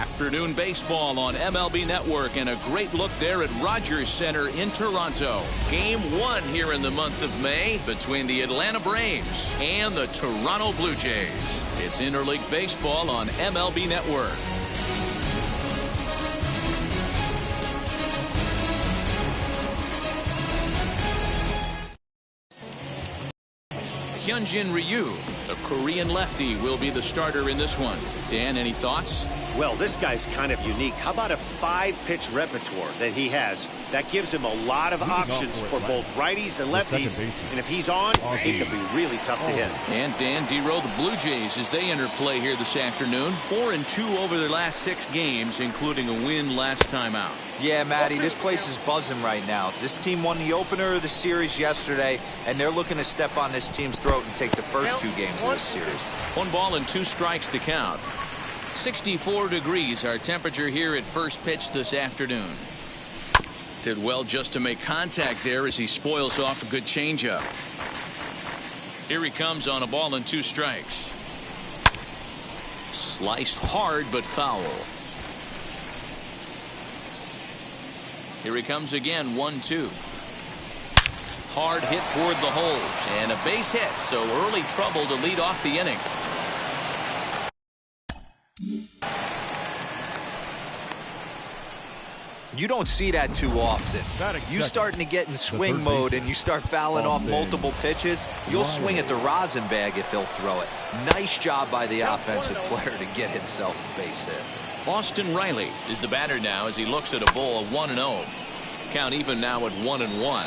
Afternoon baseball on MLB Network, and a great look there at Rogers Center in Toronto. Game 1 here in the month of May between the Atlanta Braves and the Toronto Blue Jays. It's interleague baseball on MLB Network. Hyunjin Ryu, the Korean lefty, will be the starter in this one. Dan, any thoughts? Well, this guy's kind of unique. How about a 5-pitch repertoire that he has? That gives him a lot of options for both righties and lefties. And if he's on, he could be really tough to hit. And Dan, D-Row, the Blue Jays, as they enter play here this afternoon, 4-2 over their last 6 games, including a win last time out. Yeah, Matty, this place is buzzing right now. This team won the opener of the series yesterday, and they're looking to step on this team's throat and take the first 2 games of this series. 1 ball and 2 strikes to count. 64 degrees our temperature here at first pitch this afternoon. Did well just to make contact there as he spoils off a good changeup. Here he comes on a ball and 2 strikes. Sliced hard but foul. Here he comes again, 1-2. Hard hit toward the hole and a base hit, so early trouble to lead off the inning. You don't see that too often. You starting to get in swing mode and you start fouling off multiple pitches, you'll swing at the rosin bag if he'll throw it. Nice job by the offensive player to get himself a base hit. Austin Riley is the batter now as he looks at a ball of 1-0. Count even now at 1-1.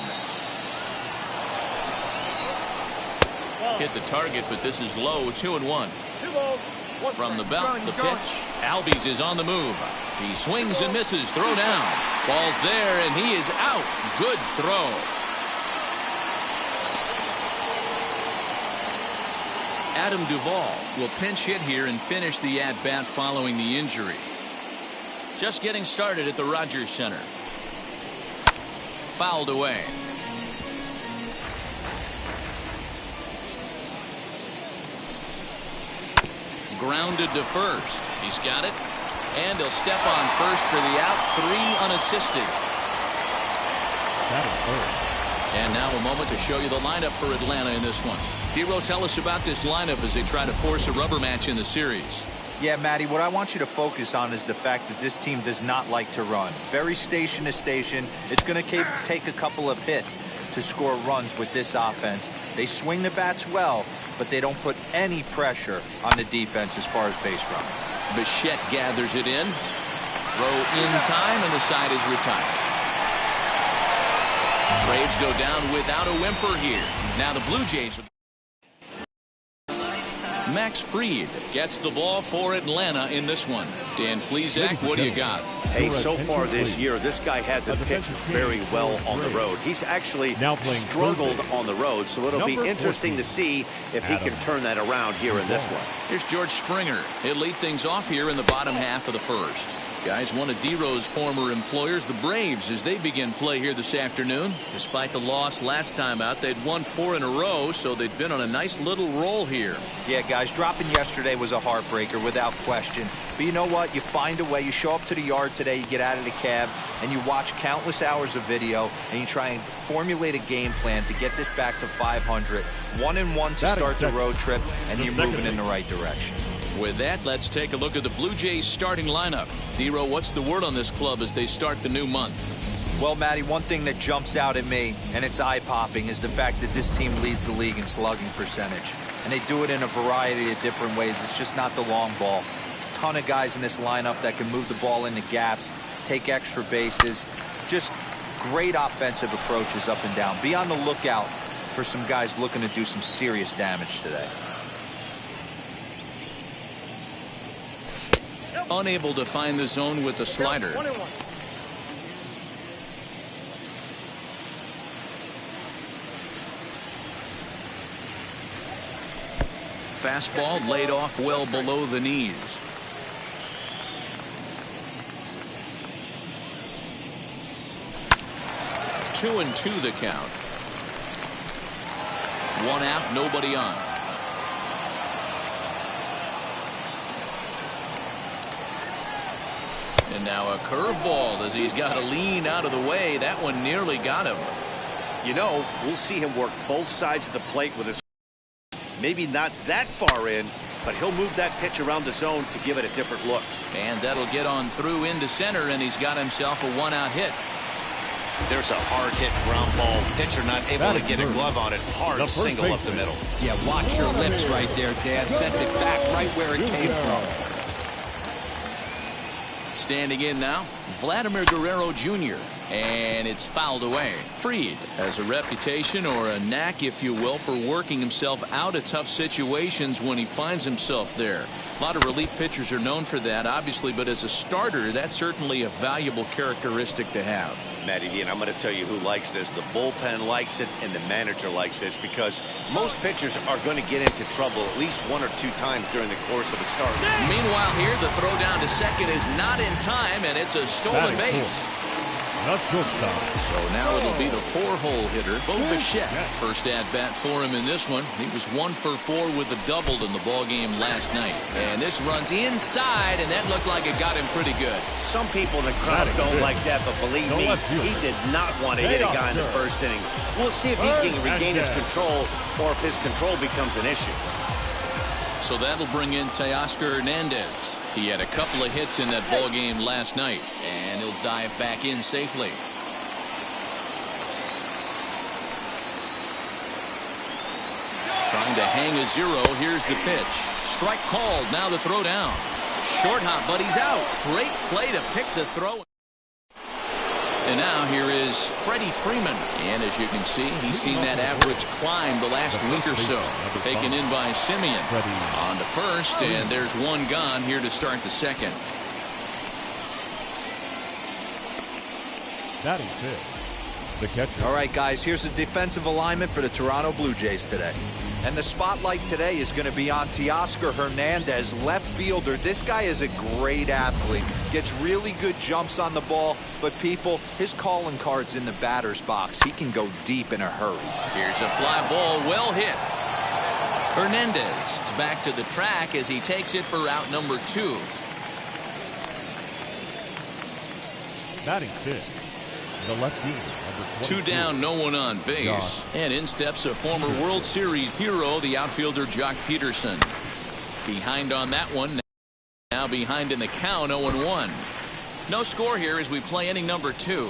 Hit the target, but this is low, 2-1. From the belt, the pitch. Albies is on the move. He swings and misses. Throw down. Ball's there, and he is out. Good throw. Adam Duvall will pinch hit here and finish the at-bat following the injury. Just getting started at the Rogers Center. Fouled away. Grounded to first. He's got it. And he'll step on first for the out. 3 unassisted. And now a moment to show you the lineup for Atlanta in this one. D-Row, tell us about this lineup as they try to force a rubber match in the series. Yeah, Matty, what I want you to focus on is the fact that this team does not like to run. Very station to station. It's going to take a couple of hits to score runs with this offense. They swing the bats well, but they don't put any pressure on the defense as far as base running. Bichette gathers it in. Throw in time, and the side is retired. Braves go down without a whimper here. Now the Blue Jays. Max Fried gets the ball for Atlanta in this one. Dan Plesac, what do you got? Hey, so far this year, this guy hasn't pitched very well on the road. He's actually struggled on the road, so it'll be interesting to see if he can turn that around here in this one. Here's George Springer. He'll lead things off here in the bottom half of the first. Guys, one of D-Row's former employers, the Braves, as they begin play here this afternoon. Despite the loss last time out, they'd won 4 in a row, so they'd been on a nice little roll here. Yeah, guys, dropping yesterday was a heartbreaker without question. But you know what? You find a way. You show up to the yard today, you get out of the cab, and you watch countless hours of video, and you try and formulate a game plan to get this back to 500. 1-1 to start the road trip, and you're moving in the right direction. With that, let's take a look at the Blue Jays starting lineup. D-Row, what's the word on this club as they start the new month? Well, Matty, one thing that jumps out at me, and it's eye-popping, is the fact that this team leads the league in slugging percentage. And they do it in a variety of different ways. It's just not the long ball. Ton of guys in this lineup that can move the ball into gaps, take extra bases. Just great offensive approaches up and down. Be on the lookout for some guys looking to do some serious damage today. Unable to find the zone with the slider. Fastball laid off well below the knees. Two and two the count. 1 out, nobody on. And now a curveball as he's got to lean out of the way. That one nearly got him. You know, we'll see him work both sides of the plate with his, maybe not that far in, but he'll move that pitch around the zone to give it a different look. And that'll get on through into center, and he's got himself a one-out hit. There's a hard hit ground ball. Pitcher not able to get a glove on it. Hard single up the middle. Yeah, watch your lips right there, Dan. Sent it back right where it came from. Standing in now, Vladimir Guerrero Jr. And it's fouled away. Fried has a reputation, or a knack, if you will, for working himself out of tough situations when he finds himself there. A lot of relief pitchers are known for that, obviously, but as a starter, that's certainly a valuable characteristic to have. Matty V, and I'm going to tell you who likes this. The bullpen likes it, and the manager likes this, because most pitchers are going to get into trouble at least one or two times during the course of a start. Meanwhile here, the throw down to second is not in time, and it's a stolen base. So now it'll be the four-hole hitter, Bo Bichette. First at-bat for him in this one. He was 1 for 4 with a doubled in the ballgame last night. And this runs inside, and that looked like it got him pretty good. Some people in the crowd don't like that, but believe me, he did not want to hit a guy in the first inning. We'll see if he can regain his control, or if his control becomes an issue. So that'll bring in Teoscar Hernandez. He had a couple of hits in that ball game last night, and he'll dive back in safely. Trying to hang a zero. Here's the pitch. Strike called. Now the throw down. Short hop, but he's out. Great play to pick the throw. And now here is Freddie Freeman. And as you can see, he's seen that average climb the last week or so. Taken in by Simeon. On to first, and there's one gone here to start the second. Batting fifth, the catcher. All right, guys, here's the defensive alignment for the Toronto Blue Jays today. And the spotlight today is going to be on Teoscar Hernandez, left fielder. This guy is a great athlete. Gets really good jumps on the ball, but people, his calling card's in the batter's box. He can go deep in a hurry. Here's a fly ball, well hit. Hernandez is back to the track as he takes it for out number 2. Batting sixth, the left fielder. 2 down, no one on base. And in steps a former World Series hero, the outfielder Jock Peterson. Behind on that one. Now behind in the count, 0-1. No score here as we play inning number 2.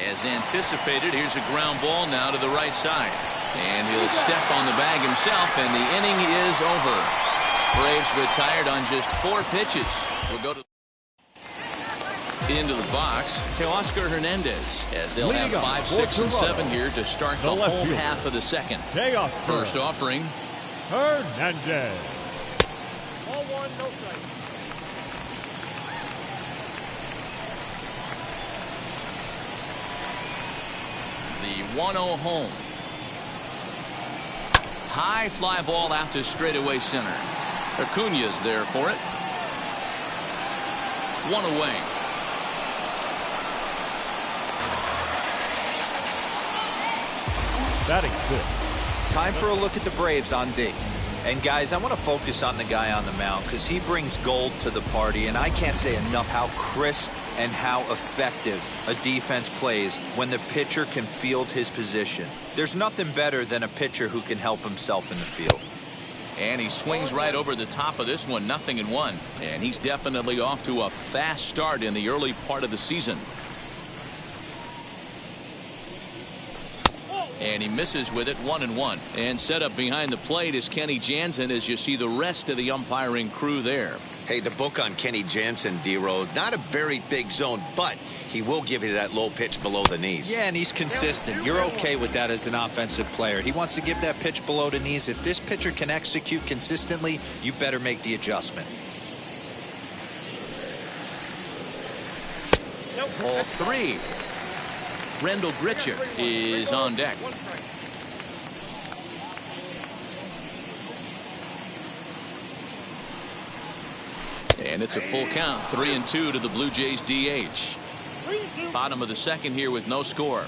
As anticipated, here's a ground ball now to the right side. And he'll step on the bag himself, and the inning is over. Braves retired on just 4 pitches. We'll go to into the box, Teoscar Hernandez, as they'll have 5, 6, and 7 here to start the home half of the second. First offering, Hernandez. Ball 1, no strike. the 1-0 home. High fly ball out to straightaway center. Acuña's there for it. 1 away. Batting fifth. Time for a look at the Braves on D. And guys, I want to focus on the guy on the mound because he brings gold to the party, and I can't say enough how crisp and how effective a defense plays when the pitcher can field his position. There's nothing better than a pitcher who can help himself in the field. And he swings right over the top of this one, 0-1. And he's definitely off to a fast start in the early part of the season. And he misses with it, 1-1. And set up behind the plate is Kenny Jansen as you see the rest of the umpiring crew there. Hey, the book on Kenny Jansen, D-Road, not a very big zone, but he will give you that low pitch below the knees. Yeah, and he's consistent. You're okay with that as an offensive player. He wants to give that pitch below the knees. If this pitcher can execute consistently, you better make the adjustment. Ball 3. Rendell Gritcher is on deck. And it's a full count, 3-2 to the Blue Jays DH. Bottom of the second here with no score.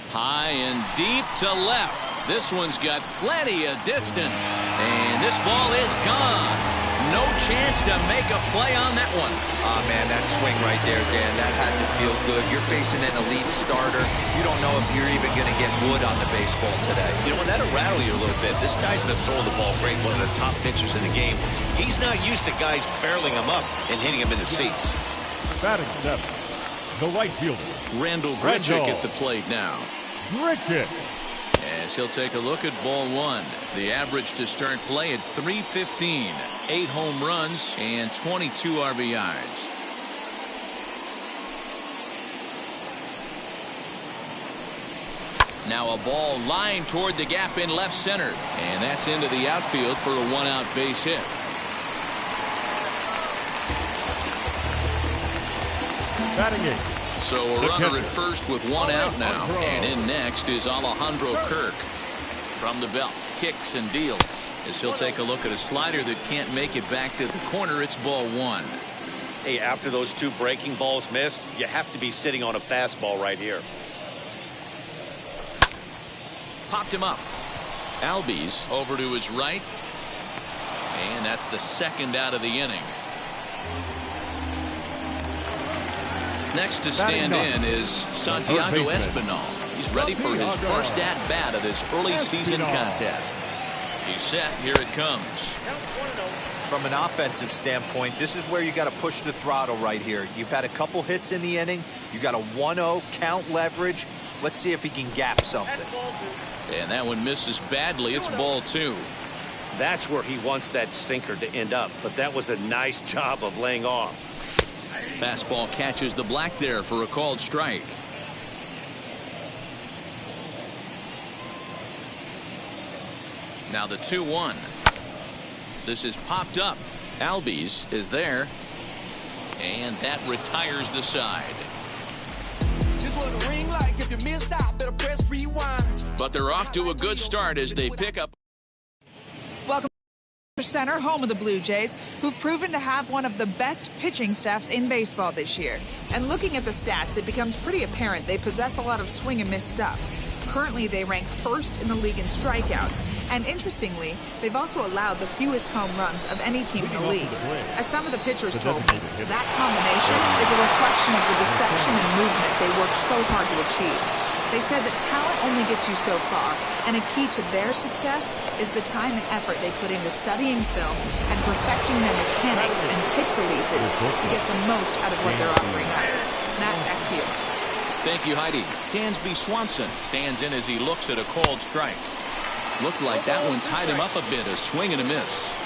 High and deep to left. This one's got plenty of distance. And this ball is gone. No chance to make a play on that one. Ah, man, that swing right there, Dan, that had to feel good. You're facing an elite starter. You don't know if you're even going to get wood on the baseball today. You know, and that'll rattle you a little bit. This guy's been throwing the ball great, one of the top pitchers in the game. He's not used to guys barreling him up and hitting him in the seats. Batting 7, the right fielder, Randall Grichuk at the plate now. Grichuk. As he'll take a look at ball one. The average to start play at .315. 8 home runs and 22 RBIs. Now a ball lined toward the gap in left center. And that's into the outfield for a 1-out base hit. Batting 8. So a runner at first with 1 out now. And in next is Alejandro Kirk. From the belt, kicks and deals. As he'll take a look at a slider that can't make it back to the corner. It's ball 1. Hey, after those 2 breaking balls missed, you have to be sitting on a fastball right here. Popped him up. Albies over to his right. And that's the 2nd out of the inning. Next to stand in is Santiago Espinal. He's ready for his first at-bat of this early season contest. He's set. Here it comes. From an offensive standpoint, this is where you got to push the throttle right here. You've had a couple hits in the inning. You got a 1-0 count leverage. Let's see if he can gap something. And that one misses badly. It's ball 2. That's where he wants that sinker to end up. But that was a nice job of laying off. Fastball catches the black there for a called strike. Now the 2-1. This is popped up. Albies is there. And that retires the side. But they're off to a good start as they pick up. Welcome to Center, home of the Blue Jays, who've proven to have one of the best pitching staffs in baseball this year. And looking at the stats, it becomes pretty apparent they possess a lot of swing and miss stuff. Currently, they rank 1st in the league in strikeouts, and interestingly, they've also allowed the fewest home runs of any team in the league. As some of the pitchers told me, that combination is a reflection of the deception and movement they worked so hard to achieve. They said that talent only gets you so far, and a key to their success is the time and effort they put into studying film and perfecting their mechanics and pitch releases to get the most out of what they're offering up. Matt, back to you. Thank you, Heidi. Dansby Swanson stands in as he looks at a called strike. Looked like that one tied him up a bit, a swing and a miss.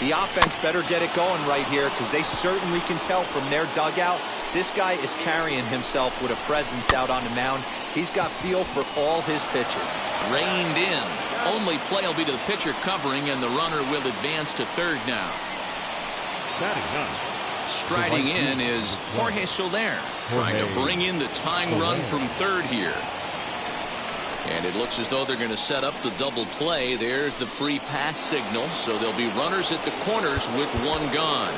The offense better get it going right here because they certainly can tell from their dugout this guy is carrying himself with a presence out on the mound. He's got feel for all his pitches. Reined in. Only play will be to the pitcher covering, and the runner will advance to third now. Striding in is Jorge Soler, trying to bring in the tying run from third here. And it looks as though they're going to set up the double play. There's the free pass signal, so there'll be runners at the corners with 1 gone.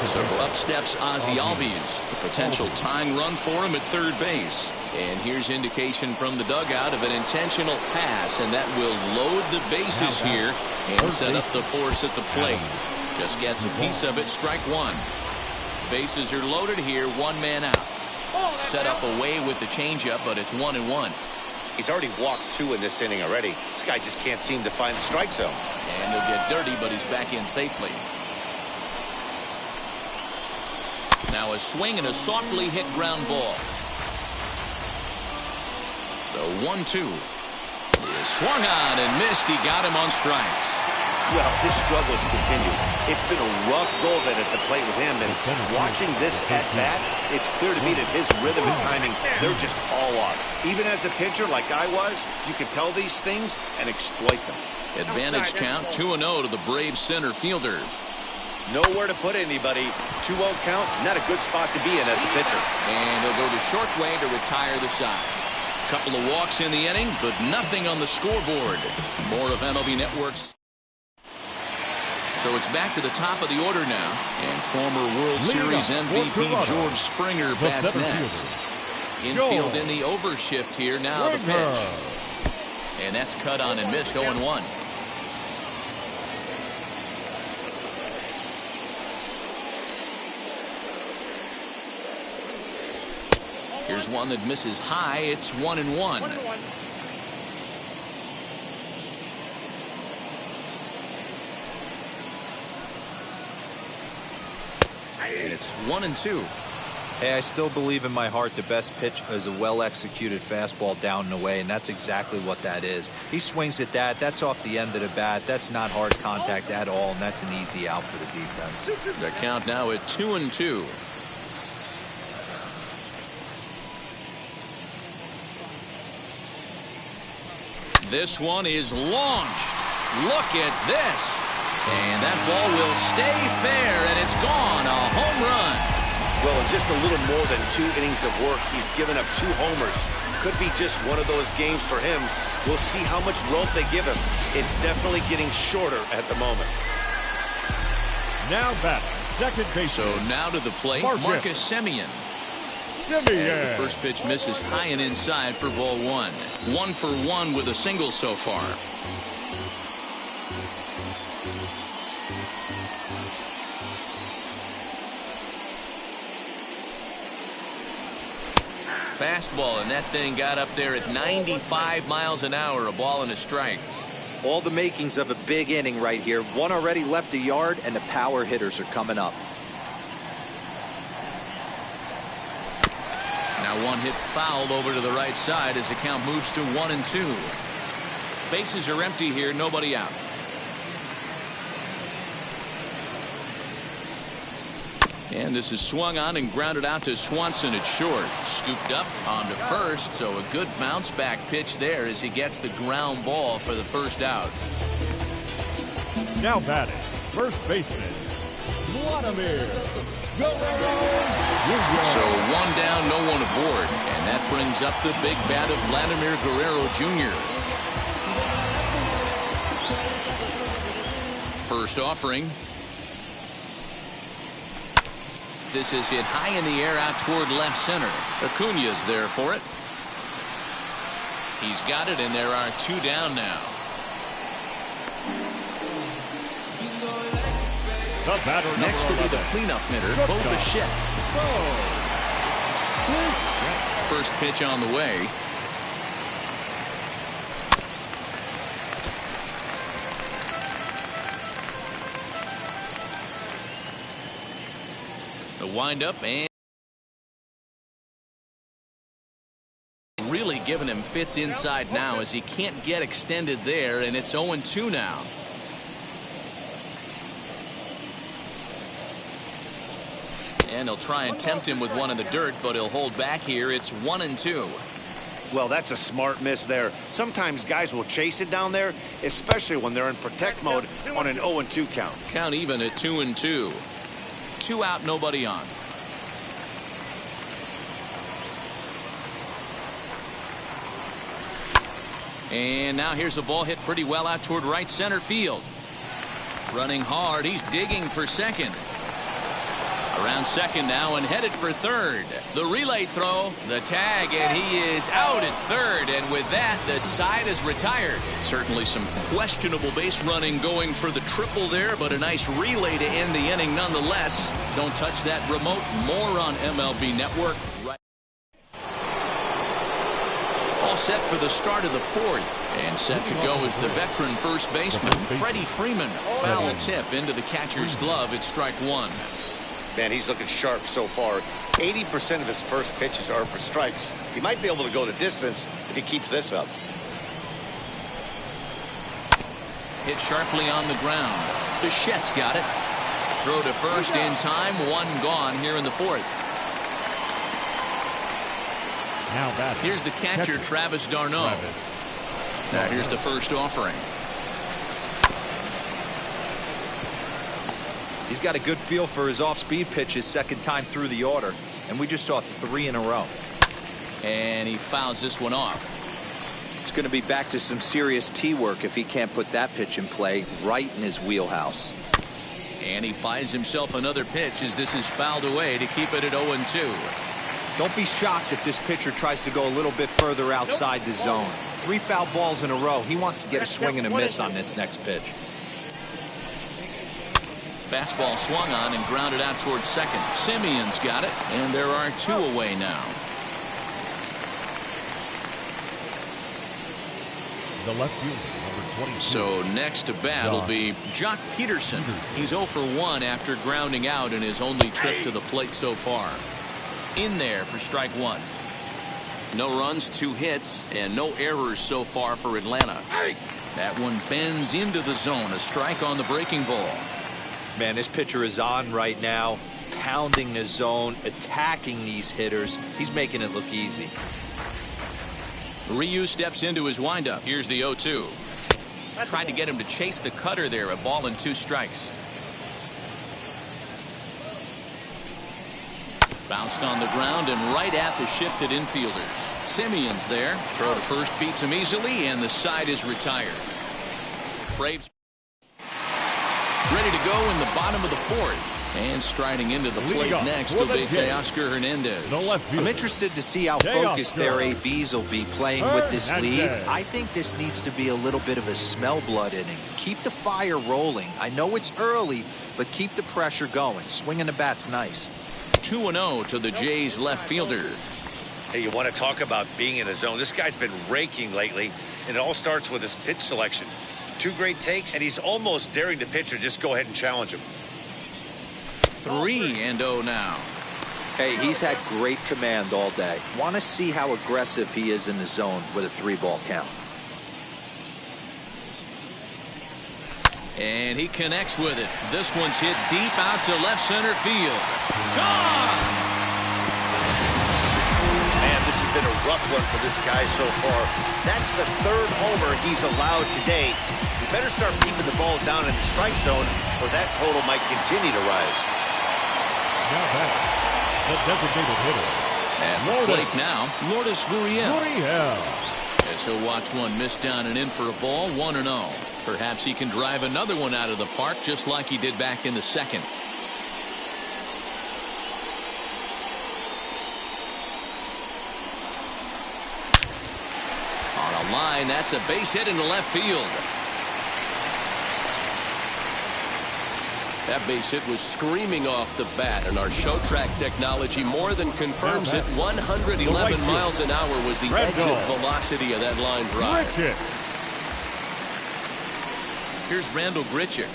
So up steps Ozzie Albies, a potential tying run for him at third base. And here's indication from the dugout of an intentional pass, and that will load the bases here and set up the force at the plate. Just gets a piece of it, strike 1. Bases are loaded here, 1 man out. Set up away with the changeup, but it's 1-1. He's already walked 2 in this inning already. This guy just can't seem to find the strike zone. And he'll get dirty, but he's back in safely. Now a swing and a softly hit ground ball. The 1-2 is swung on and missed. He got him on strikes. Well, his struggles continue. It's been a rough go of it at the plate with him, and watching this at bat, it's clear to me that his rhythm and timing, they're just all off. Even as a pitcher like I was, you can tell these things and exploit them. Advantage count 2-0 to the Braves center fielder. Nowhere to put anybody. 2-0 count, not a good spot to be in as a pitcher. And he'll go the short way to retire the side. Couple of walks in the inning, but nothing on the scoreboard. More of MLB Network's. So it's back to the top of the order now, and former World Series MVP George Springer bats next. Infield in the overshift here. Now the pitch. And that's cut on and missed. 0-1. Here's one that misses high. It's 1-1. And it's 1-2. Hey, I still believe in my heart the best pitch is a well-executed fastball down and away, and that's exactly what that is. He swings at that. That's off the end of the bat. That's not hard contact at all, and that's an easy out for the defense. The count now at 2-2. This one is launched. Look at this. And that ball will stay fair, and it's gone. A home run. Well, in just a little more than 2 innings of work, he's given up 2 homers. Could be just one of those games for him. We'll see how much rope they give him. It's definitely getting shorter at the moment. Now back, second base. So now to the plate, Marcus Semien. As the first pitch misses high and inside for ball 1. 1 for 1 with a single so far. Fastball, and that thing got up there at 95 miles an hour. A ball and a strike. All the makings of a big inning right here. One already left the yard, and the power hitters are coming up. Now one hit fouled over to the right side as the count moves to 1-2. Bases are empty here, nobody out. And this is swung on and grounded out to Swanson at short. Scooped up onto first, so a good bounce back pitch there as he gets the ground ball for the first out. Now batting, first baseman, Vladimir Guerrero. So 1 down, no one aboard. And that brings up the big bat of Vladimir Guerrero Jr. First offering. This is hit high in the air out toward left center. Acuña's there for it. He's got it, and there are 2 down now. The batter Next will be the cleanup hitter, Bo Bichette. First pitch on the way. The windup, and really giving him fits inside now as he can't get extended there, and it's 0-2 now. And he'll try and tempt him with one in the dirt, but he'll hold back here. It's 1-2. Well, that's a smart miss there. Sometimes guys will chase it down there, especially when they're in protect mode on an 0-2 count. Count even at 2-2. 2 out, nobody on. And now here's a ball hit pretty well out toward right center field. Running hard, he's digging for second. Around second now and headed for third. The relay throw, the tag, and he is out at third. And with that, the side is retired. Certainly some questionable base running going for the triple there, but a nice relay to end the inning nonetheless. Don't touch that remote. More on MLB Network. Right. All set for the start of the 4th. And set to go is the veteran first baseman, Freddie Freeman. Foul tip into the catcher's glove at strike 1. Man, he's looking sharp so far. 80% of his first pitches are for strikes. He might be able to go the distance if he keeps this up. Hit sharply on the ground. Bichette's got it. Throw to first in time. 1 gone here in the 4th. Now batting. Here's the catcher, Travis d'Arnaud. Now here's the first offering. He's got a good feel for his off-speed pitches second time through the order, and we just saw 3 in a row. And he fouls this one off. It's going to be back to some serious tee work if he can't put that pitch in play right in his wheelhouse. And he buys himself another pitch as this is fouled away to keep it at 0-2. Don't be shocked if this pitcher tries to go a little bit further outside the zone. 3 foul balls in a row. He wants to get a swing and a miss on this next pitch. Fastball swung on and grounded out towards second. Simeon's got it, and there are 2 away now. The left fielder, number 22. So next to bat will be Jock Peterson. He's 0 for 1 after grounding out in his only trip to the plate so far. In there for strike 1. No runs, 2 hits, and no errors so far for Atlanta. That one bends into the zone. A strike on the breaking ball. Man, this pitcher is on right now, pounding the zone, attacking these hitters. He's making it look easy. Ryu steps into his windup. Here's the 0-2. Tried to get him to chase the cutter there. A ball and 2 strikes. Bounced on the ground and right at the shifted infielders. Simeon's there. Throw to first beats him easily, and the side is retired. Braves ready to go in the bottom of the 4th. And striding into the plate next will be Teoscar Hernandez. I'm interested to see how focused their ABs will be playing with this lead. I think this needs to be a little bit of a smell blood inning. Keep the fire rolling. I know it's early, but keep the pressure going. Swinging the bat's nice. 2-0 to the Jays left fielder. Hey, you want to talk about being in the zone? This guy's been raking lately, and it all starts with his pitch selection. 2 great takes, and he's almost daring the pitcher just go ahead and challenge him. 3-0 now. Hey, he's had great command all day. Want to see how aggressive he is in the zone with a 3-ball count. And he connects with it. This one's hit deep out to left center field. Gone! Man, this has been a rough one for this guy so far. That's the 3rd homer he's allowed today. He better start keeping the ball down in the strike zone, or that total might continue to rise. Now back, the designated hitter. At the plate now, Lourdes Gurriel. As he'll watch one miss down and in for a ball, 1-0. Perhaps he can drive another one out of the park just like he did back in the 2nd. On a line, that's a base hit into left field. That base hit was screaming off the bat, and our show track technology more than confirms it. 111 miles an hour was the exit velocity of that line drive. Here's Randall Grichuk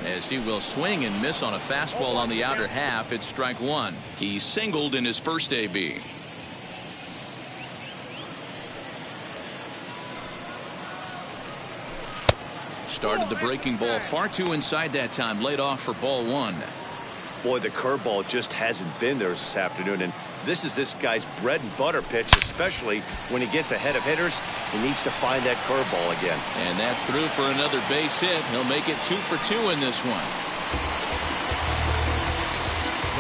as he will swing and miss on a fastball on the outer half. It's strike 1. He singled in his first AB. Started the breaking ball far too inside that time. Laid off for ball 1. Boy, the curveball just hasn't been there this afternoon, and this is this guy's bread and butter pitch, especially when he gets ahead of hitters. He needs to find that curveball again. And that's through for another base hit. He'll make it 2 for 2 in this one.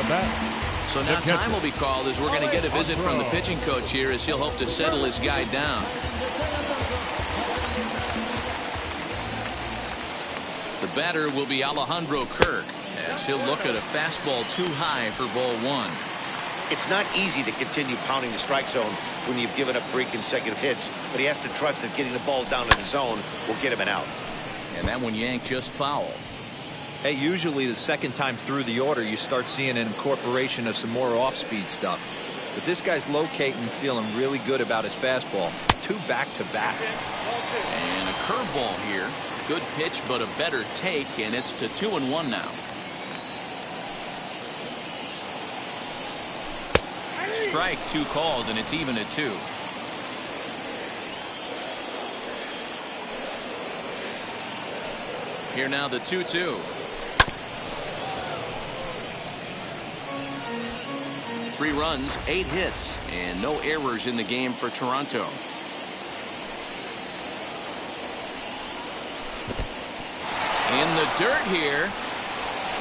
The bat. So now time will be called as we're going to get a visit from the pitching coach here as he'll hope to settle his guy down. The batter will be Alejandro Kirk as he'll look at a fastball too high for ball 1. It's not easy to continue pounding the strike zone when you've given up 3 consecutive hits, but he has to trust that getting the ball down in the zone will get him an out. And that one yanked just foul. Hey, usually the 2nd time through the order, you start seeing an incorporation of some more off-speed stuff. But this guy's locating and feeling really good about his fastball. 2 back-to-back. And a curveball here. Good pitch, but a better take, and it's to 2-1 now. Strike 2 called, and it's even at 2. Here now the 2-2. 3 runs, 8 hits, and no errors in the game for Toronto. In the dirt here.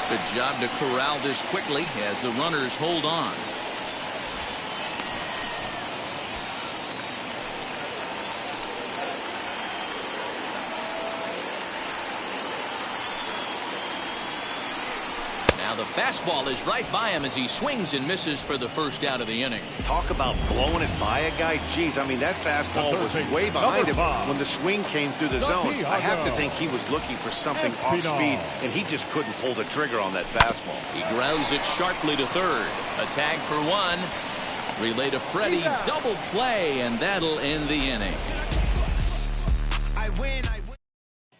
Good job to corral this quickly as the runners hold on. Now the fastball is right by him as he swings and misses for the first out of the inning. Talk about blowing it by a guy. Geez, I mean, that fastball was way behind him when the swing came through the zone. I have to think he was looking for something off speed, and he just couldn't pull the trigger on that fastball. He grounds it sharply to third. A tag for one. Relay to Freddie. Double play, and that'll end the inning.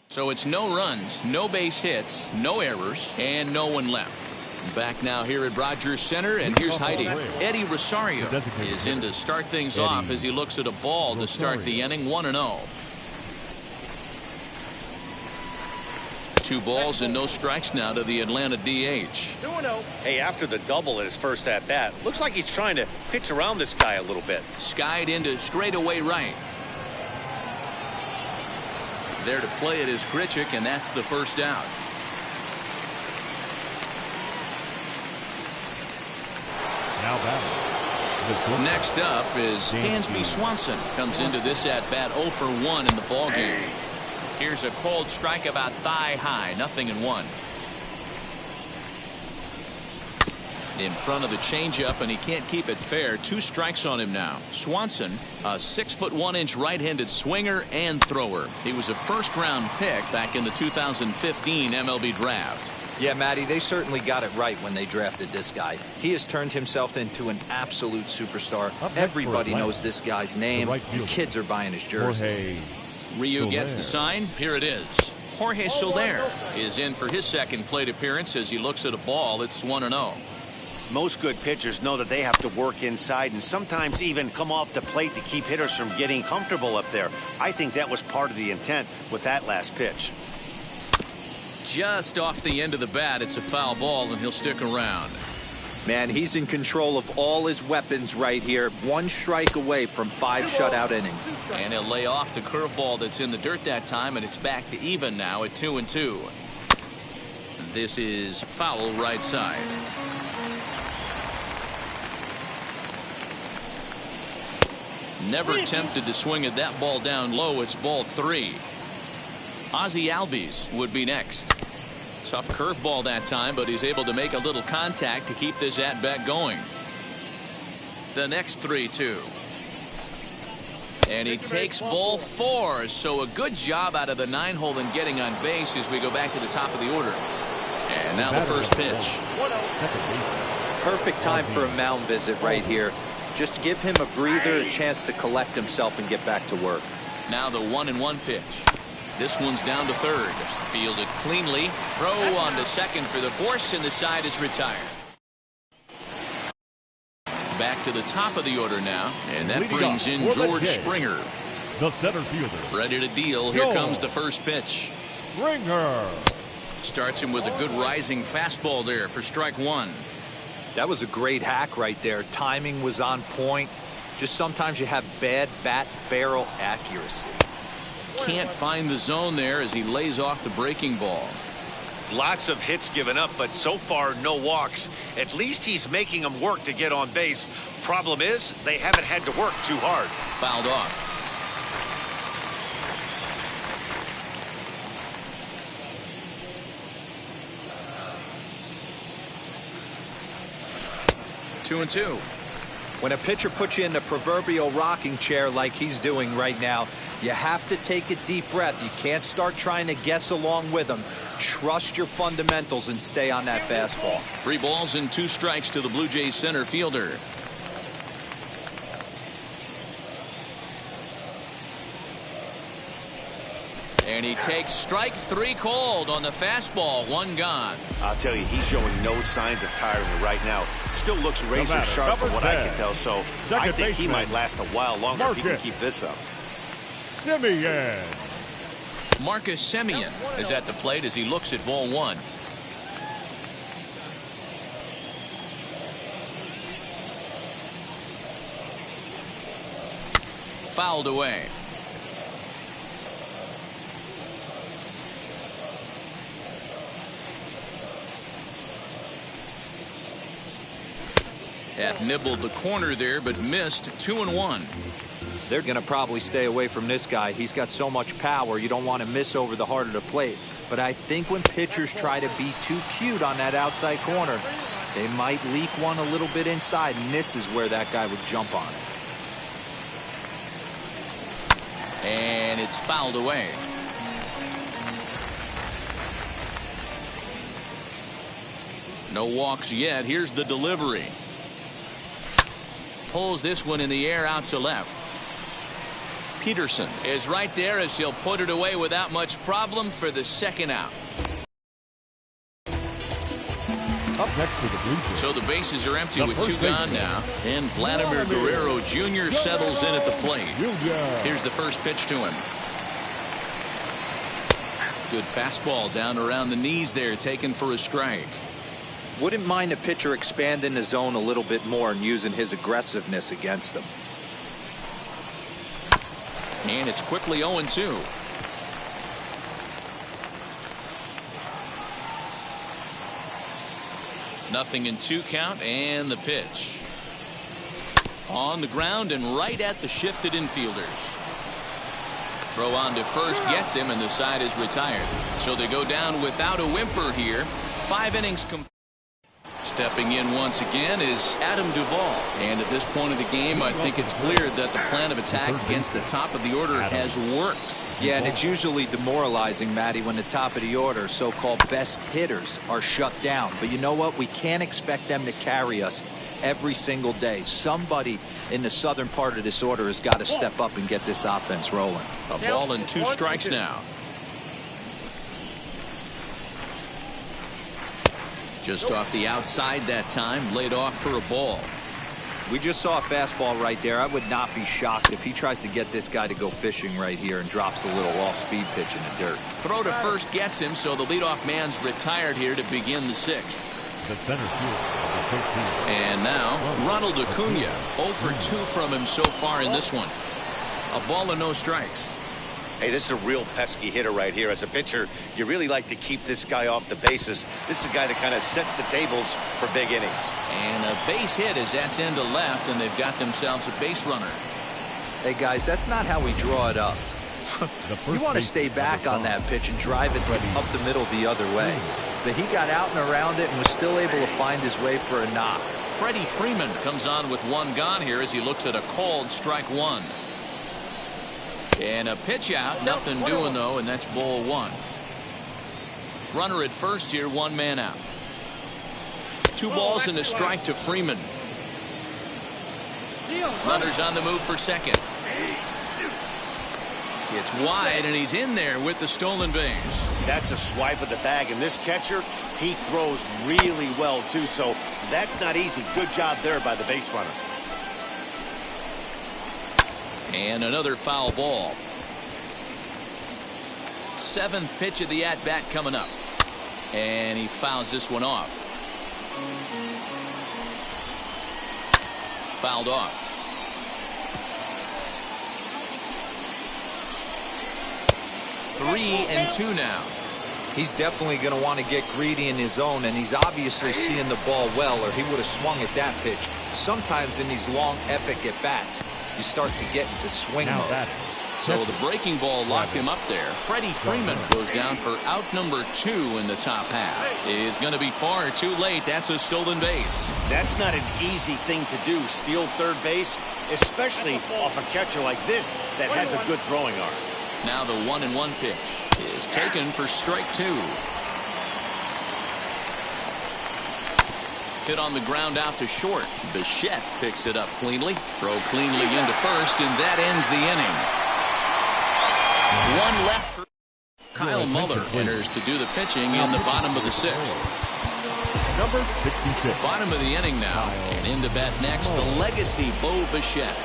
So it's no runs, no base hits, no errors, and no one left. Back now here at Rogers Center, and here's Heidi. Eddie Rosario is in to start things off as he looks at a ball to start the inning, 1-0. 2 balls and no strikes now to the Atlanta DH. 2-0. Hey, after the double at his first at-bat, looks like he's trying to pitch around this guy a little bit. Skied into straightaway right. There to play it is Grichuk, and that's the first out. Now batting. Next up is Dansby Swanson. Comes into this at-bat 0 for 1 in the ballgame. Here's a cold strike about thigh high, 0-1. In front of the changeup, and he can't keep it fair. 2 strikes on him now. Swanson, a 6'1" right-handed swinger and thrower. He was a first-round pick back in the 2015 MLB draft. Yeah, Matty, they certainly got it right when they drafted this guy. He has turned himself into an absolute superstar. Everybody knows this guy's name. And kids are buying his jerseys. Ryu gets the sign. Here it is. Jorge Soler is in for his second plate appearance as he looks at a ball. It's 1-0. Most good pitchers know that they have to work inside and sometimes even come off the plate to keep hitters from getting comfortable up there. I think that was part of the intent with that last pitch. Just off the end of the bat, it's a foul ball, and he'll stick around. Man, he's in control of all his weapons right here. 1 strike away from 5 shutout innings. And he'll lay off the curveball that's in the dirt that time, and it's back to even now at 2-2. This is foul right side. Never tempted to swing at that ball down low. It's ball 3. Ozzie Albies would be next. Tough curveball that time, but he's able to make a little contact to keep this at-bat going. The next 3-2. And he takes ball 4. So a good job out of the 9-hole in getting on base as we go back to the top of the order. And now the first pitch. Perfect time for a mound visit right here. Just to give him a breather, a chance to collect himself and get back to work. Now the 1-1 pitch. This one's down to third. Fielded cleanly. Throw on to second for the force, and the side is retired. Back to the top of the order now, and that brings in George Springer. The center fielder. Ready to deal. Here comes the first pitch. Springer. Starts him with a good rising fastball there for strike 1. That was a great hack right there. Timing was on point. Just sometimes you have bad bat barrel accuracy. Can't find the zone there as he lays off the breaking ball. Lots of hits given up, but so far no walks. At least he's making them work to get on base. Problem is, they haven't had to work too hard. Fouled off. Two and two. When a pitcher puts you in the proverbial rocking chair like he's doing right now, you have to take a deep breath. You can't start trying to guess along with him. Trust your fundamentals and stay on that fastball. 3 balls and 2 strikes to the Blue Jays center fielder. And he takes strike 3 called on the fastball. 1 gone. I'll tell you, he's showing no signs of tiring right now. Still looks razor sharp from what I can tell, so I think he might last a while longer if he can keep this up. Semien. Marcus Semien is at the plate as he looks at ball 1. Fouled away. Had nibbled the corner there, but missed. 2-1. They're going to probably stay away from this guy. He's got so much power. You don't want to miss over the heart of the plate. But I think when pitchers try to be too cute on that outside corner, they might leak one a little bit inside, and this is where that guy would jump on it. And it's fouled away. No walks yet. Here's the delivery. Pulls this one in the air out to left. Peterson is right there as he'll put it away without much problem for the second out. Up next to the Blue Jays. So the bases are empty with two gone now. And Vladimir Guerrero Jr. settles in at the plate. Here's the first pitch to him. Good fastball down around the knees there, taken for a strike. Wouldn't mind a pitcher expanding the zone a little bit more and using his aggressiveness against them. And it's quickly 0-2. Nothing in 2 count, and the pitch. On the ground and right at the shifted infielders. Throw on to first gets him, and the side is retired. So they go down without a whimper here. 5 innings complete. Stepping in once again is Adam Duvall. And at this point of the game, I think it's clear that the plan of attack against the top of the order has worked. Yeah, and it's usually demoralizing, Matty, when the top of the order, so-called best hitters, are shut down. But you know what? We can't expect them to carry us every single day. Somebody in the southern part of this order has got to step up and get this offense rolling. A ball and 2 strikes now. Just off the outside that time, laid off for a ball. We just saw a fastball right there. I would not be shocked if he tries to get this guy to go fishing right here and drops a little off-speed pitch in the dirt. Throw to first gets him, so the leadoff man's retired here to begin the 6th. The center field of the 13th. And now, Ronald Acuna. 0 for 2 from him so far in this one. A ball and no strikes. Hey, this is a real pesky hitter right here. As a pitcher, you really like to keep this guy off the bases. This is a guy that kind of sets the tables for big innings. And a base hit as that's into left, and they've got themselves a base runner. Hey, guys, that's not how we draw it up. You want to stay back on that pitch and drive it up the middle the other way. But he got out and around it and was still able to find his way for a knock. Freddie Freeman comes on with 1 gone here as he looks at a called strike 1. And a pitch out, nothing doing though, and that's ball 1. Runner at first here, 1 man out. 2 balls and a strike to Freeman. Runner's on the move for second. Gets wide, and he's in there with the stolen base. That's a swipe of the bag, and this catcher, he throws really well too, so that's not easy. Good job there by the base runner. And another foul ball. 7th pitch of the at-bat coming up. And he fouls this one off. Fouled off. 3-2 now. He's definitely going to want to get greedy in his zone, and he's obviously seeing the ball well, or he would have swung at that pitch. Sometimes in these long, epic at-bats, you start to get into swing mode. So the breaking ball locked him up there. Freddie Freeman goes down for out number 2 in the top half. It is going to be far too late. That's a stolen base. That's not an easy thing to do, steal third base, especially off a catcher like this that has a good throwing arm. Now the 1-1 pitch is taken for strike 2. Hit on the ground out to short. Bichette picks it up cleanly. Throw cleanly into first, and that ends the inning. 1 left for Kyle Muller enters to do the pitching in the bottom of the 6th. Number 66. Bottom of the inning now. And in to bat next, the legacy Bo Bichette.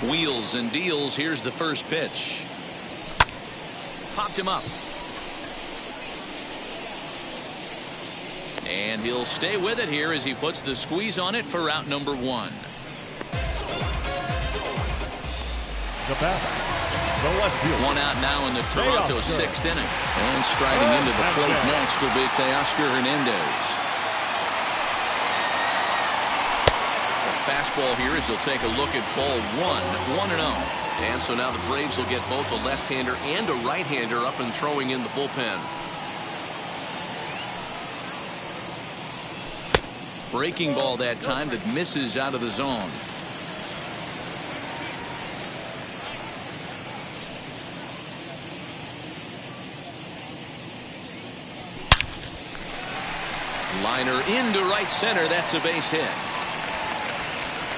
Wheels and deals. Here's the first pitch. Popped him up. And he'll stay with it here as he puts the squeeze on it for out number 1. The batter, the left field. 1 out now in the Toronto 6th inning. And striding into the plate next will be Teoscar Hernandez. The fastball here as he'll take a look at ball 1-0. And so now the Braves will get both a left-hander and a right-hander up and throwing in the bullpen. Breaking ball that time that misses out of the zone. Liner into right center. That's a base hit.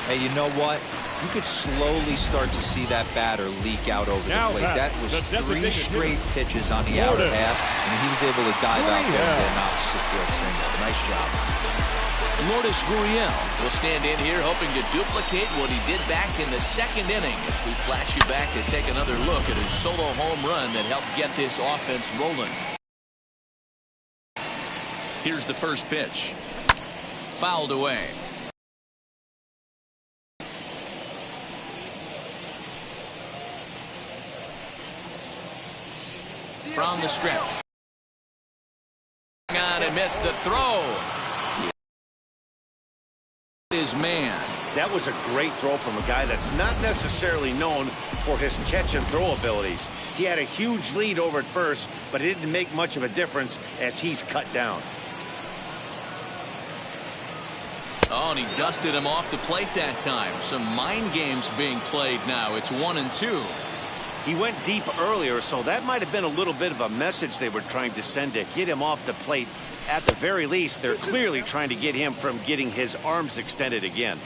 Hey, you know what? You could slowly start to see that batter leak out over the plate. That was 3 straight pitches on the outer half, and he was able to dive out there and get an opposite field single. Nice job. Lourdes Gurriel will stand in here hoping to duplicate what he did back in the second inning as we flash you back to take another look at his solo home run that helped get this offense rolling. Here's the first pitch. Fouled away. From the stretch. On and missed the throw. His man. That was a great throw from a guy that's not necessarily known for his catch and throw abilities. He had a huge lead over at first, but it didn't make much of a difference as he's cut down. Oh, and he dusted him off the plate that time. Some mind games being played now. It's 1-2. He went deep earlier, so that might have been a little bit of a message they were trying to send to get him off the plate. At the very least, they're clearly trying to get him from getting his arms extended again.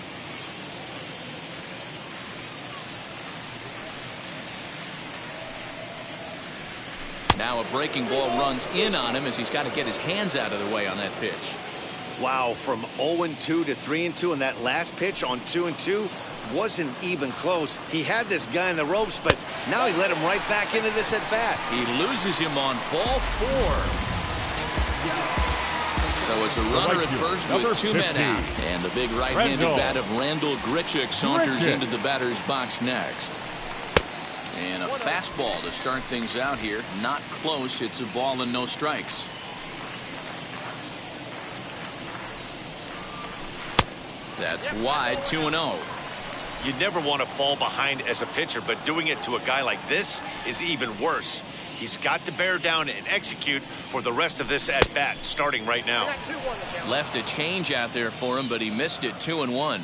Now a breaking ball runs in on him as he's got to get his hands out of the way on that pitch. Wow, from 0-2 to 3-2, and that last pitch on 2-2 wasn't even close. He had this guy in the ropes, but now he let him right back into this at bat. He loses him on ball 4. So it's a runner at first with 2 men out. And the big right-handed bat of Randall Grichuk saunters into the batter's box next. And a fastball to start things out here. Not close. It's a ball and no strikes. That's wide, 2-0. You never want to fall behind as a pitcher, but doing it to a guy like this is even worse. He's got to bear down and execute for the rest of this at bat, starting right now. Left a change out there for him, but he missed it. 2-1.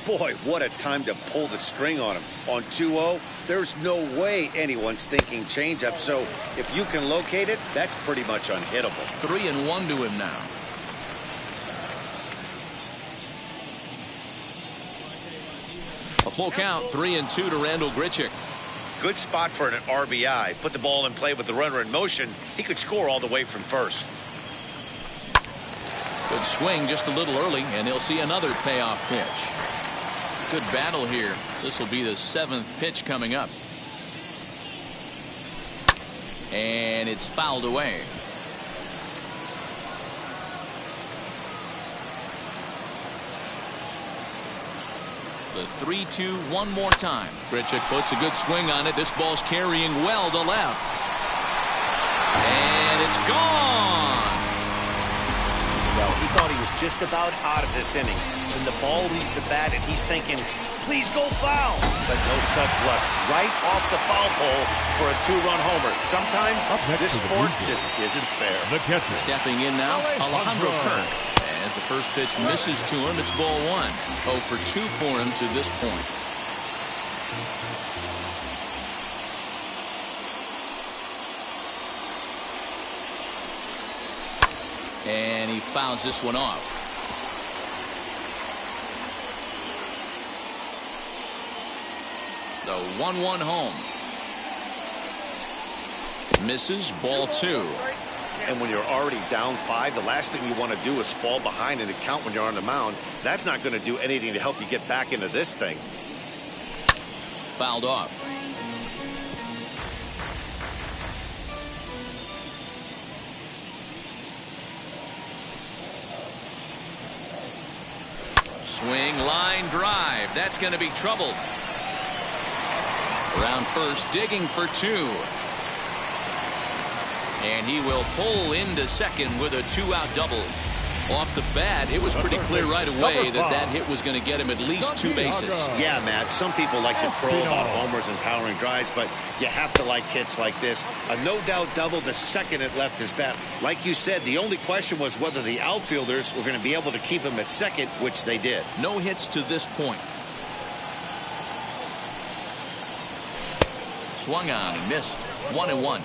Boy, what a time to pull the string on him. On 2-0, there's no way anyone's thinking changeup, so if you can locate it, that's pretty much unhittable. 3-1 to him now. A full count, 3-2 to Randall Grichuk. Good spot for an RBI. Put the ball in play with the runner in motion. He could score all the way from first. Good swing just a little early, and he'll see another payoff pitch. Good battle here. This will be the 7th pitch coming up. And it's fouled away. The 3-2 one more time. Grichuk puts a good swing on it. This ball's carrying well to left. And it's gone. Well, he thought he was just about out of this inning. When the ball leaves the bat and he's thinking, please go foul. But no such luck. Right off the foul pole for a 2-run homer. Sometimes this sport just isn't fair. The catcher. Stepping in now, Alejandro Kirk. As the first pitch misses to him, it's ball 1. 0 for 2 for him to this point. And he fouls this one off. The 1-1 home. Misses, ball 2. And when you're already down 5, the last thing you want to do is fall behind in the count when you're on the mound. That's not going to do anything to help you get back into this thing. Fouled off. Swing, line, drive. That's going to be troubled. Around first, digging for 2. And he will pull into second with a 2-out double. Off the bat, it was pretty clear right away that hit was going to get him at least 2 bases. Yeah, Matt, some people like to crow about homers and powering drives, but you have to like hits like this. A no-doubt double the second it left his bat. Like you said, the only question was whether the outfielders were going to be able to keep him at second, which they did. No hits to this point. Swung on and missed. 1-1.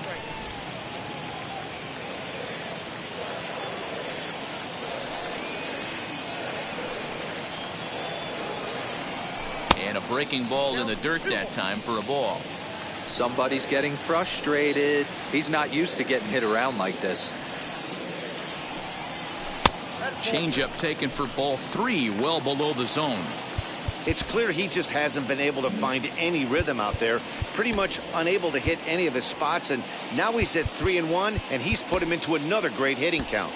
And a breaking ball in the dirt that time for a ball. Somebody's getting frustrated. He's not used to getting hit around like this. Changeup taken for ball 3, well below the zone. It's clear he just hasn't been able to find any rhythm out there. Pretty much unable to hit any of his spots, and now he's at 3-1, and he's put him into another great hitting count.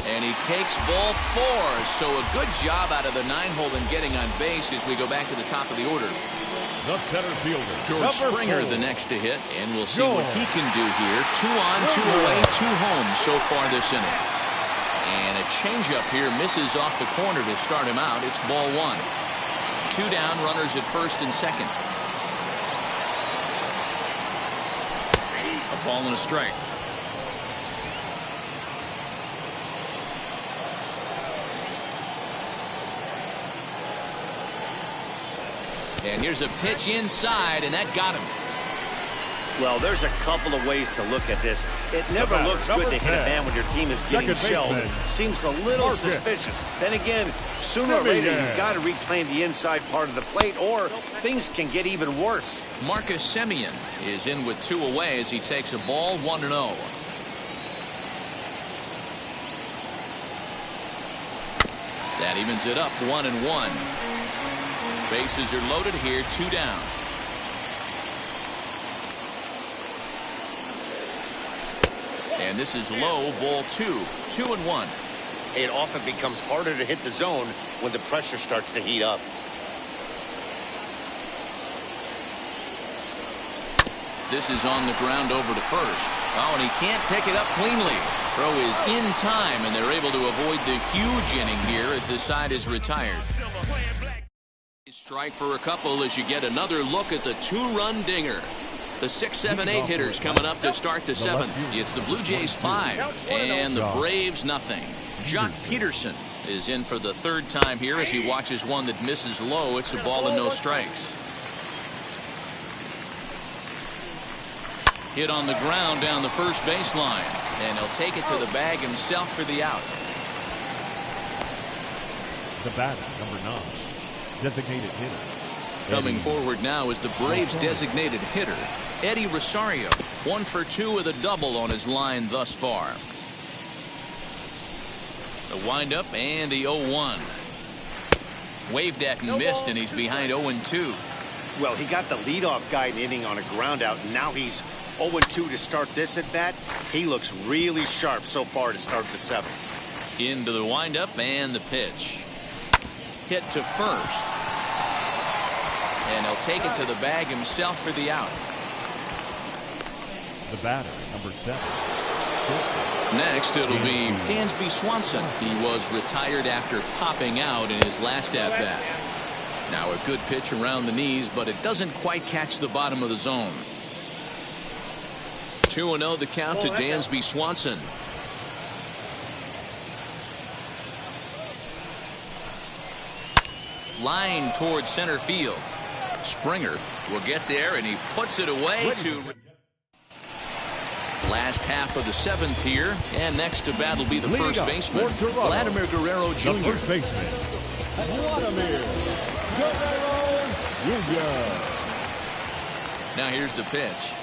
And he takes ball 4, so a good job out of the 9-hole in getting on base as we go back to the top of the order. The center fielder, George Springer, the next to hit, and we'll see what he can do here. 2 on, 2 away, 2 home so far this inning. And a changeup here misses off the corner to start him out. It's ball 1. 2 down, runners at first and second. A ball and a strike. And here's a pitch inside, and that got him. Well, there's a couple of ways to look at this. It never looks good to hit a man when your team is getting shelled. Seems a little suspicious. Then again, sooner or later, you've got to reclaim the inside part of the plate, or things can get even worse. Marcus Semien is in with 2 away as he takes a ball, 1-0. That evens it up, 1-1. Bases are loaded here, 2 down. And this is low, ball 2. 2-1. It often becomes harder to hit the zone when the pressure starts to heat up. This is on the ground over to first. Oh, and he can't pick it up cleanly. Throw is in time, and they're able to avoid the huge inning here as the side is retired. Strike for a couple as you get another look at the 2-run dinger. The 6, 7, 8 hitters coming up to start the 7th. It's the Blue Jays 5 and the Braves nothing. Jock Peterson is in for the 3rd time here as he watches one that misses low. It's a ball and no strikes. Hit on the ground down the first baseline, and he'll take it to the bag himself for the out. The batter, number 9. Designated hitter. Coming forward now is the Braves designated hitter, Eddie Rosario. 1 for 2 with a double on his line thus far. The windup and the 0-1. Waved at and missed, and he's behind 0-2. Well, he got the leadoff guy in inning on a ground out, and now he's 0-2 to start this at bat. He looks really sharp so far to start the 7th. Into the windup and the pitch. Hit to first. And he'll take it to the bag himself for the out. The batter, number 7. Next, it'll be Dansby Swanson. He was retired after popping out in his last at-bat. Now a good pitch around the knees, but it doesn't quite catch the bottom of the zone. 2-0 the count to Dansby Swanson. Line towards center field. Springer will get there, and he puts it away to last half of the 7th here. And next to bat will be the first baseman, Vladimir Guerrero Jr. The first baseman, Vladimir Guerrero Jr. Now here's the pitch.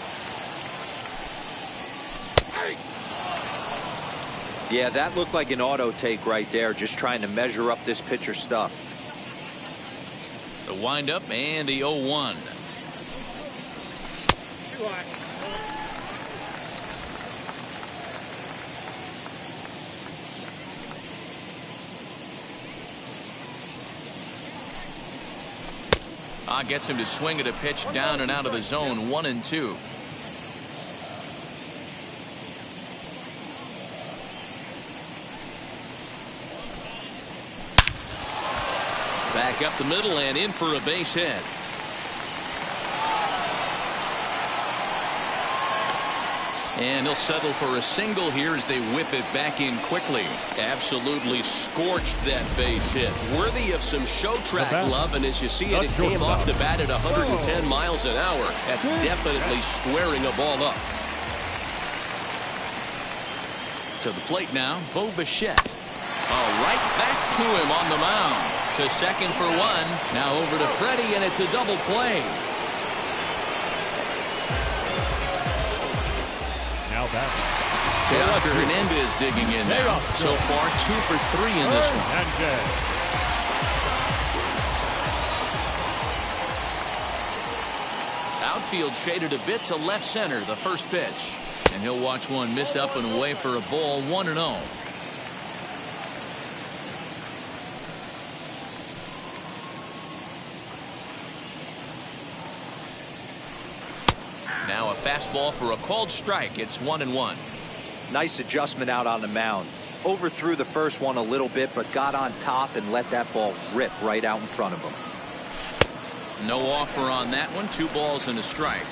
Yeah, that looked like an auto take right there, just trying to measure up this pitcher's stuff. The windup and the 0-1. Gets him to swing at a pitch down and out of the zone. 1-2. Back up the middle and in for a base hit. And he'll settle for a single here as they whip it back in quickly. Absolutely scorched that base hit. Worthy of some show track love, and as you see it, it came off the bat at 110 miles an hour. That's definitely squaring a ball up. To the plate now, Bo Bichette. Right back to him on the mound. To second for one. Now over to Freddie, and it's a double play. Back. Teoscar Hernandez digging in now. So far, 2 for 3 in this one. Outfield shaded a bit to left center, the first pitch. And he'll watch one miss up and away for a ball. 1-0. Now a fastball for a called strike. It's 1-1. Nice adjustment out on the mound. Overthrew the first one a little bit, but got on top and let that ball rip right out in front of him. No offer on that one. 2 balls and a strike.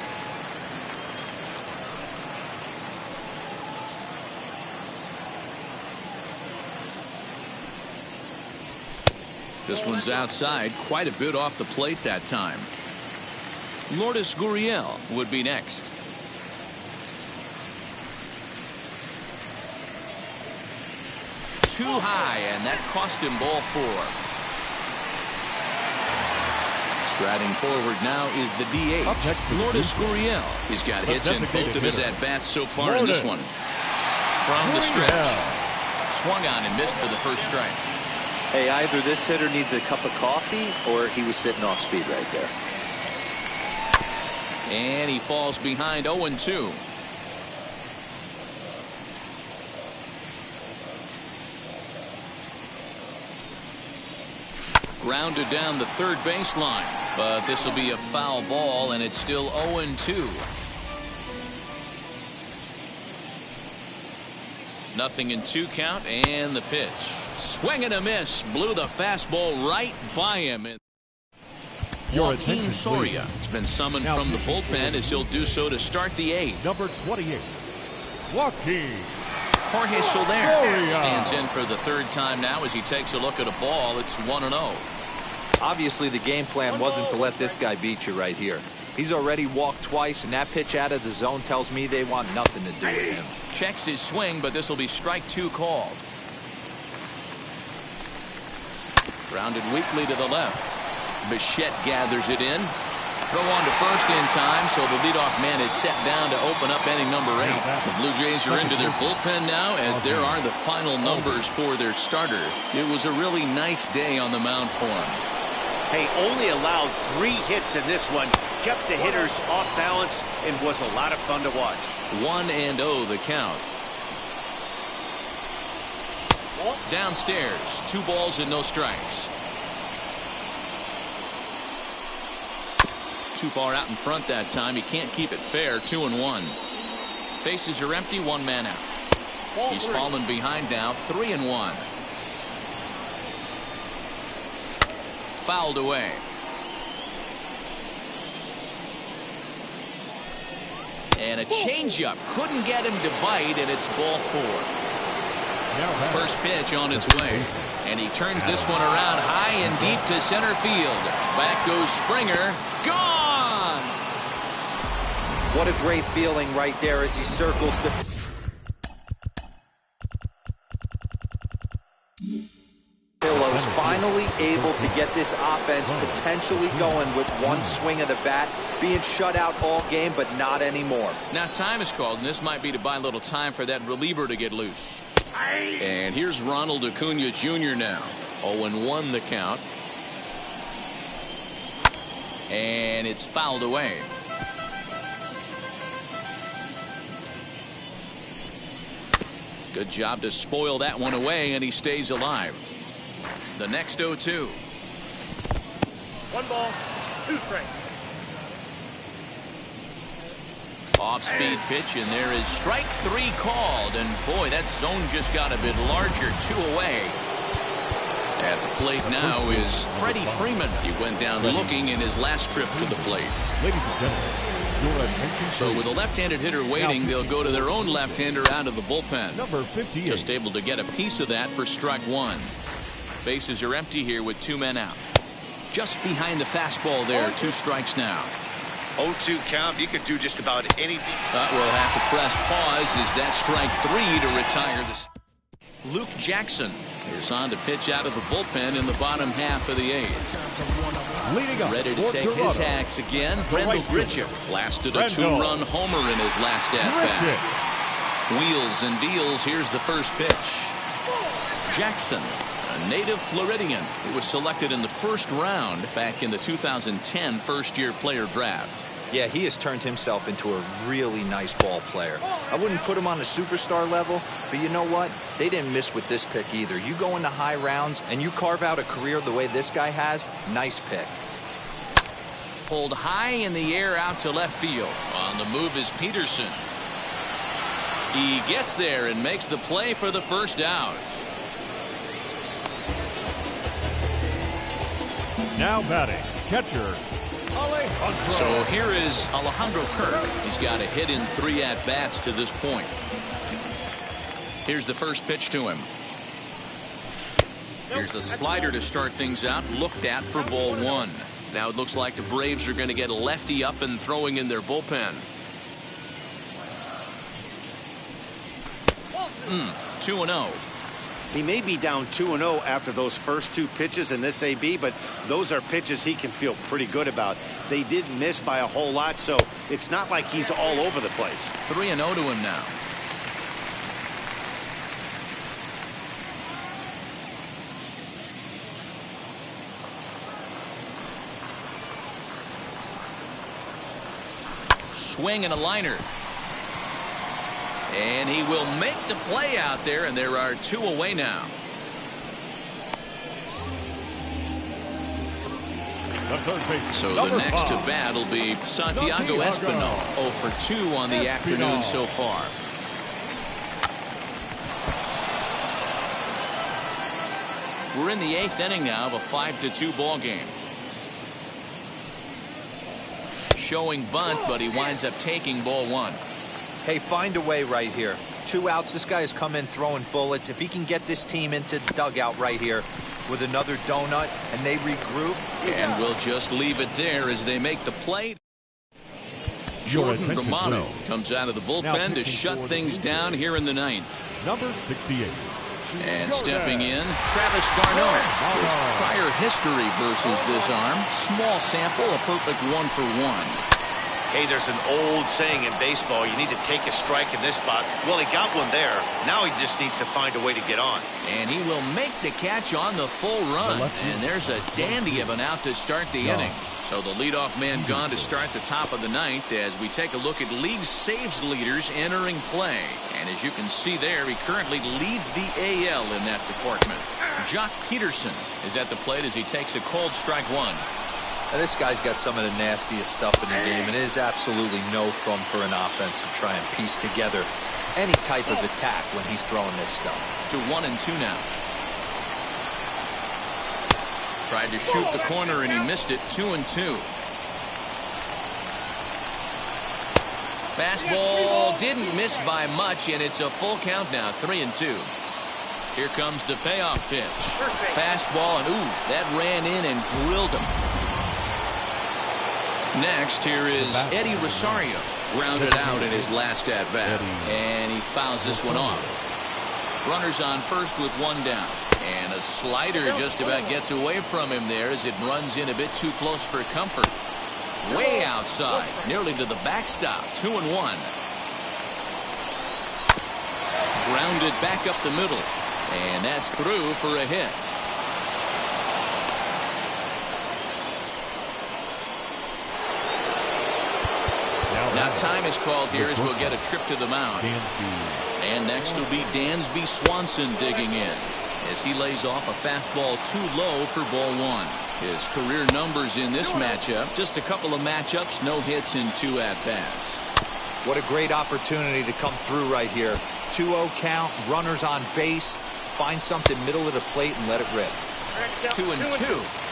This one's outside, quite a bit off the plate that time. Lourdes Gurriel would be next. Too high, and that cost him ball 4. Striding forward now is the DH, Lourdes Gurriel. He's got hits in both of his at-bats so far in this one. From the stretch. Swung on and missed for the first strike. Hey, either this hitter needs a cup of coffee or he was sitting off speed right there. And he falls behind 0-2. Grounded down the third baseline, but this will be a foul ball, and it's still 0-2. Nothing in 2 count, and the pitch. Swing and a miss. Blew the fastball right by him. Joaquin Soria has been summoned from the bullpen as he'll do so to start the 8th. Number 28, Joaquin. Jorge Soler stands in for the 3rd time now as he takes a look at a ball. It's 1-0. Obviously, the game plan wasn't to let this guy beat you right here. He's already walked twice, and that pitch out of the zone tells me they want nothing to do with him. Checks his swing, but this will be strike 2 called. Grounded weakly to the left. Bichette gathers it in. Throw on to first in time, so the leadoff man is set down to open up inning number 8. The Blue Jays are into their bullpen now, as there are the final numbers for their starter. It was a really nice day on the mound for him. Hey, only allowed 3 hits in this one. Kept the hitters off balance and was a lot of fun to watch. 1-0 the count. Downstairs, 2 balls and no strikes. Too far out in front that time. He can't keep it fair. 2-1. Bases are empty. 1 man out. He's fallen behind now. 3-1. Fouled away. And a changeup. Couldn't get him to bite, and it's ball 4. First pitch on its way. And he turns this one around high and deep to center field. Back goes Springer. Gone! What a great feeling right there as he circles the pillows, finally able to get this offense potentially going with 1 swing of the bat, being shut out all game, but not anymore. Now time is called, and this might be to buy a little time for that reliever to get loose. And here's Ronald Acuna Jr. now. 0-1 the count. And it's fouled away. Good job to spoil that one away, and he stays alive. The next 0-2. 1 ball. 2 strikes. Off-speed pitch, and there is strike 3 called. And boy, that zone just got a bit larger. 2 away. At the plate now is Freddie Freeman. He went down looking in his last trip to the plate. Ladies and gentlemen, your attention. So with a left-handed hitter waiting, they'll go to their own left-hander out of the bullpen. Number 58. Just able to get a piece of that for strike 1. Bases are empty here with 2 men out. Just behind the fastball there. 2 strikes now. 0-2 count. You could do just about anything. But we'll have to press pause as that strike 3 to retire this. Luke Jackson is on to pitch out of the bullpen in the bottom half of the 8th. Leading up Ready to for take Toronto, his hacks again. Brendel Gritchick lasted a 2-run homer in his last at-bat. Wheels and deals. Here's the first pitch. Jackson, a native Floridian, who was selected in the first round back in the 2010 first-year player draft. Yeah, he has turned himself into a really nice ball player. I wouldn't put him on a superstar level, but you know what? They didn't miss with this pick either. You go into high rounds and you carve out a career the way this guy has, nice pick. Pulled high in the air out to left field. On the move is Peterson. He gets there and makes the play for the first out. Now batting, catcher. So here is Alejandro Kirk. He's got a hit in 3 at-bats to this point. Here's the first pitch to him. Here's a slider to start things out. Looked at for ball 1. Now it looks like the Braves are going to get a lefty up and throwing in their bullpen. 2-0. He may be down 2-0 after those first 2 pitches in this AB, but those are pitches he can feel pretty good about. They did miss by a whole lot, so it's not like he's all over the place. 3-0 to him now. Swing and a liner. And he will make the play out there, and there are 2 away now. So the next to bat will be Santiago Espinal. 0 for 2 on the afternoon so far. We're in the 8th inning now of a 5-2 ball game. Showing bunt, but he winds up taking ball 1. Hey, find a way right here. 2 outs. This guy has come in throwing bullets. If he can get this team into the dugout right here with another donut and they regroup. And we'll just leave it there as they make the play. Jordan Romano comes out of the bullpen to shut things down here in the 9th. Number 68. And stepping in, Travis d'Arnaud. His prior history versus this arm. Small sample, a perfect 1 for 1. Hey, there's an old saying in baseball, you need to take a strike in this spot. Well, he got one there. Now he just needs to find a way to get on. And he will make the catch on the full run. And there's a dandy of an out to start the inning. So the leadoff man gone to start the top of the 9th as we take a look at league saves leaders entering play. And as you can see there, he currently leads the AL in that department. Jock Peterson is at the plate as he takes a cold strike 1. Now, this guy's got some of the nastiest stuff in the game, and it is absolutely no fun for an offense to try and piece together any type of attack when he's throwing this stuff. To 1-2 now. Tried to shoot the corner and he missed it. 2-2. Fastball didn't miss by much, and it's a full count now. 3-2. Here comes the payoff pitch. Fastball, and ooh, that ran in and drilled him. Next, here is Eddie Rosario. Grounded out in his last at-bat, and he fouls this one off. Runners on first with 1 down. And a slider just about gets away from him there as it runs in a bit too close for comfort. Way outside, nearly to the backstop. 2-1. Grounded back up the middle, and that's through for a hit. Now time is called here as we'll get a trip to the mound. And next will be Dansby Swanson digging in. as he lays off a fastball too low for ball one. His career numbers in this matchup, just a couple of matchups, no hits in 2 at-bats. What a great opportunity to come through right here. 2-0 count, runners on base. Find something middle of the plate and let it rip. 2-2.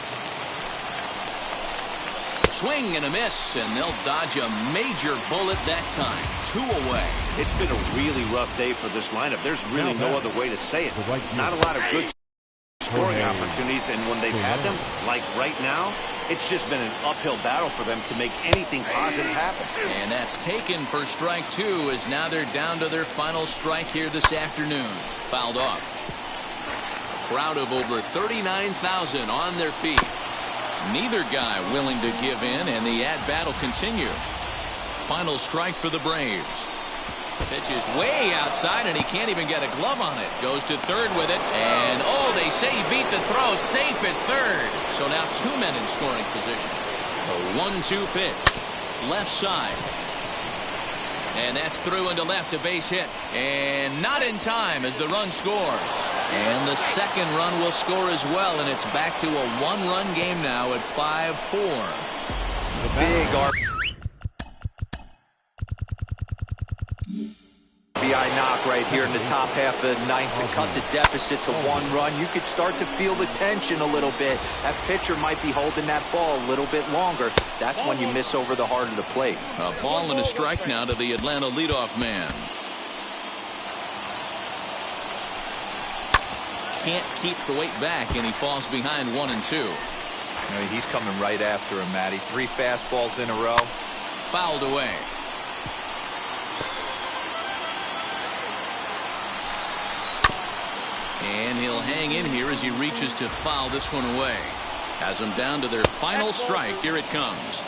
Swing and a miss, and they'll dodge a major bullet that time. 2 away. It's been a really rough day for this lineup. There's really no other way to say it. Not a lot of good scoring opportunities, and when they've had them, like right now, it's just been an uphill battle for them to make anything positive happen. And that's taken for strike 2, as now they're down to their final strike here this afternoon. Fouled off. A crowd of over 39,000 on their feet. Neither guy willing to give in, and the at-bat will continue. Final strike for the Braves. Pitch is way outside, and he can't even get a glove on it. Goes to third with it, and oh, they say he beat the throw. Safe at third. So now 2 men in scoring position. A 1-2 pitch. Left side. And that's through into left, a base hit. And not in time as the run scores. And the second run will score as well, and it's back to a 1-run game now at 5-4. Big RBI knock right here in the top half of the ninth to cut the deficit to 1 run. You could start to feel the tension a little bit. That pitcher might be holding that ball a little bit longer. That's when you miss over the heart of the plate. A ball and a strike now to the Atlanta leadoff man. Can't keep the weight back, and he falls behind 1-2. You know, he's coming right after him, Matty. 3 fastballs in a row. Fouled away. And he'll hang in here as he reaches to foul this one away. Has them down to their final strike. Here it comes.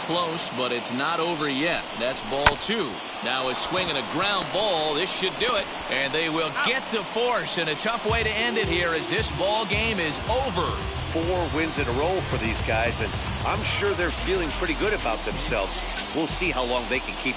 Close, but it's not over yet. That's ball 2. Now a swing and a ground ball. This should do it. And they will get to force in a tough way to end it here, as this ball game is over. 4 wins in a row for these guys, and I'm sure they're feeling pretty good about themselves. We'll see how long they can keep